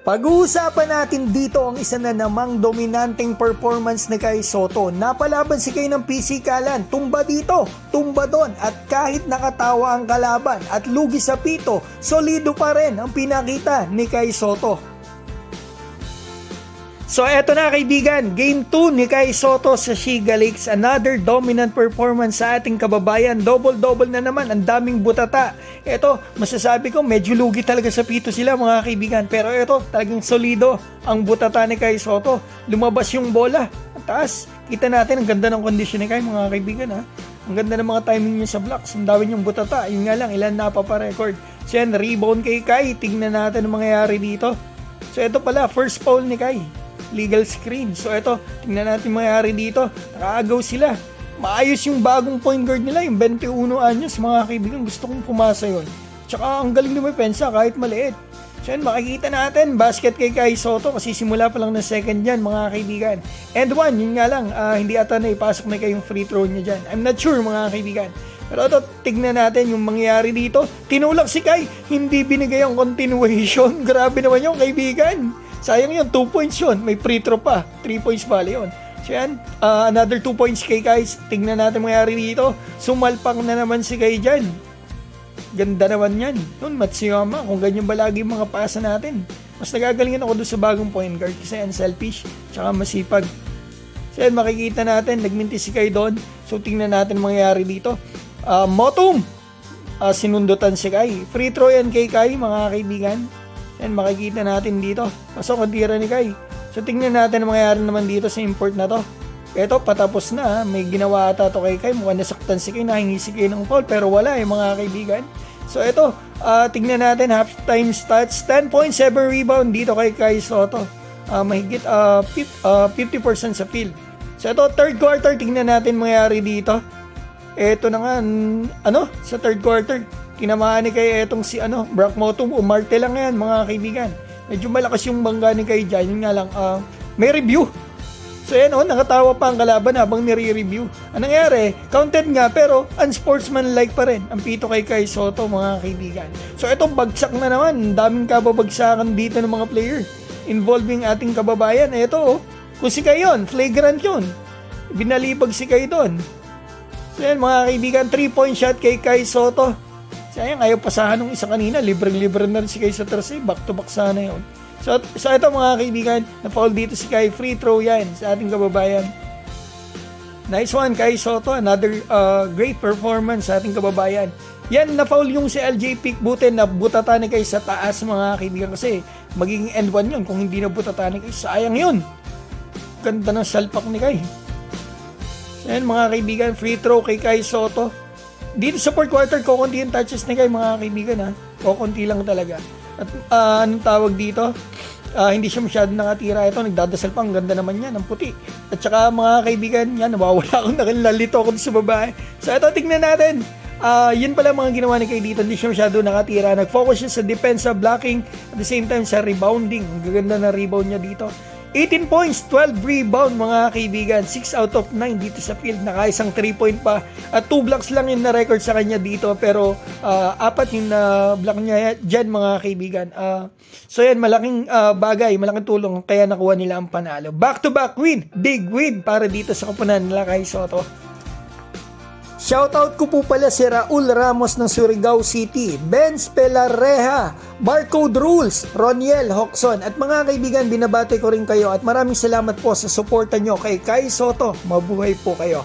Pag-uusapan natin dito ang isa na namang dominanteng performance ni Kai Sotto. Napalaban si Kai ng pisikalan, tumba dito, tumba doon, at kahit nakatawa ang kalaban at lugi sa pito, solido pa rin ang pinakita ni Kai Sotto. So eto na kaibigan, Game 2 ni Kai Sotto sa Shiga Lakes. Another dominant performance sa ating kababayan. Double-double na naman, ang daming butata. Eto, masasabi ko medyo lugi talaga sa pito sila mga kaibigan. Pero eto, talagang solido ang butata ni Kai Sotto. Lumabas yung bola. At taas, kita natin ang ganda ng kondisyon ni Kai mga kaibigan ha. Ang ganda ng mga timing niya sa blocks. Ang dami niyang butata. Yun nga lang, ilan napaparecord. So yan, rebound kay Kai. Tingnan natin ang mangyayari dito. So eto pala, first foul ni Kai. Legal screen. So eto, tingnan natin mangyari dito. Nakaagaw sila. Maayos yung bagong point guard nila, yung 21 anyos mga kaibigan. Gusto kong pumasa yun. Tsaka ang galing lumipensa kahit maliit. So yan, makikita natin basket kay Kai Sotto kasi simula pa lang na second dyan mga kaibigan. And one, yun nga lang, hindi ata na ipasok na kayong free throw niya dyan. I'm not sure mga kaibigan. Pero ito, tignan natin yung mangyayari dito. Tinulak si Kai, hindi binigay ang continuation. Grabe naman yung kaibigan. Sayang yun, 2 points yun. May free throw pa. 3 points bali yun. So yan, another 2 points kay guys. Tingnan natin mangyari dito. Sumalpang na naman si Kai dyan. Ganda naman yan. Yun, Matsuyama. Kung ganyan ba lagi mga pasa natin. Mas nagagalingan ako doon sa bagong point guard. Kasi unselfish. Tsaka masipag. So yan, makikita natin. Nagminti si Kai doon. So tingnan natin mangyari dito. Motum. Sinundutan si Kai. Free throw yan kay Kai mga kaibigan. Yan, makikita natin dito. Pasok ang tira ni Kai. So, tingnan natin ang mangyayari naman dito sa import na to. Ito, patapos na. May ginawa ata to kay Kai. Mukhang nasaktan si Kai. Nahingi si Kai ng foul. Pero wala mga kaibigan. So, ito. Tingnan natin. Halftime stats. 10 points, 7 rebound dito kay Kai Sotto. Mahigit 50% sa field. So, ito, third quarter. Tingnan natin mangyayari dito. Ito na nga. Sa third quarter. Tinamaan ni Kai etong si Brock Motum, umarte lang yan mga kaibigan. Medyo malakas yung bangga ni Kai dyan. Yun nga lang, may review. So yan nakatawa pa ang kalaban habang nire-review. Anong nangyari? Counted nga pero unsportsmanlike pa rin ang pito kay Kai Sotto mga kaibigan. So ito bagsak na naman. Daming kababagsakan dito ng mga player involving ating kababayan. Ito kung si Kai yun, flagrant yun. Binalibag si Kai doon. So yan mga kaibigan, 3-point shot kay Kai Sotto. Sayang, ayaw pasahan ng isa kanina. Libre-libre na rin si Kai sa Thursday. Back-to-back sana yun. So ito mga kaibigan, na-foul dito si Kai. Free throw yan sa ating kababayan. Nice one, Kai Sotto. Another great performance sa ating kababayan. Yan, na-foul yung si LJ Pickbuten na butata ni Kai sa taas mga kaibigan. Kasi magiging end one yun kung hindi na butata ni Kai. Sayang yun. Ganda ng salpak ni Kai. Yan mga kaibigan, free throw kay Kai Sotto. Dito sa fourth quarter, kukunti yung touches ni Kai mga kaibigan ha. Kukunti lang talaga. At anong tawag dito? Hindi siya masyadong nakatira. Ito, nagdadasal pa. Ang ganda naman yan, ang puti. At saka mga kaibigan, yan, nawawala akong nakilalito ako sa babae. So ito, tignan natin. Yun pala mga ginawa ni Kai dito. Hindi siya masyadong nakatira. Nag-focus siya sa defense, sa blocking. At the same time, sa rebounding. Ang gaganda na rebound niya dito. 18 points, 12 rebound mga kaibigan, 6 out of 9 dito sa field, nakaisang 3-point pa at 2 blocks lang yung na-record sa kanya dito pero 4 yung block niya dyan mga kaibigan. So yan, malaking bagay, malaking tulong kaya nakuha nila ang panalo. Back-to-back win, big win para dito sa koponan nila Kai Sotto. Shoutout ko po pala si Raul Ramos ng Surigao City, Benz Pelarreja, Barcode Rules, Roniel Hoxon at mga kaibigan, binabati ko rin kayo at maraming salamat po sa suporta nyo kay Kai Sotto. Mabuhay po kayo.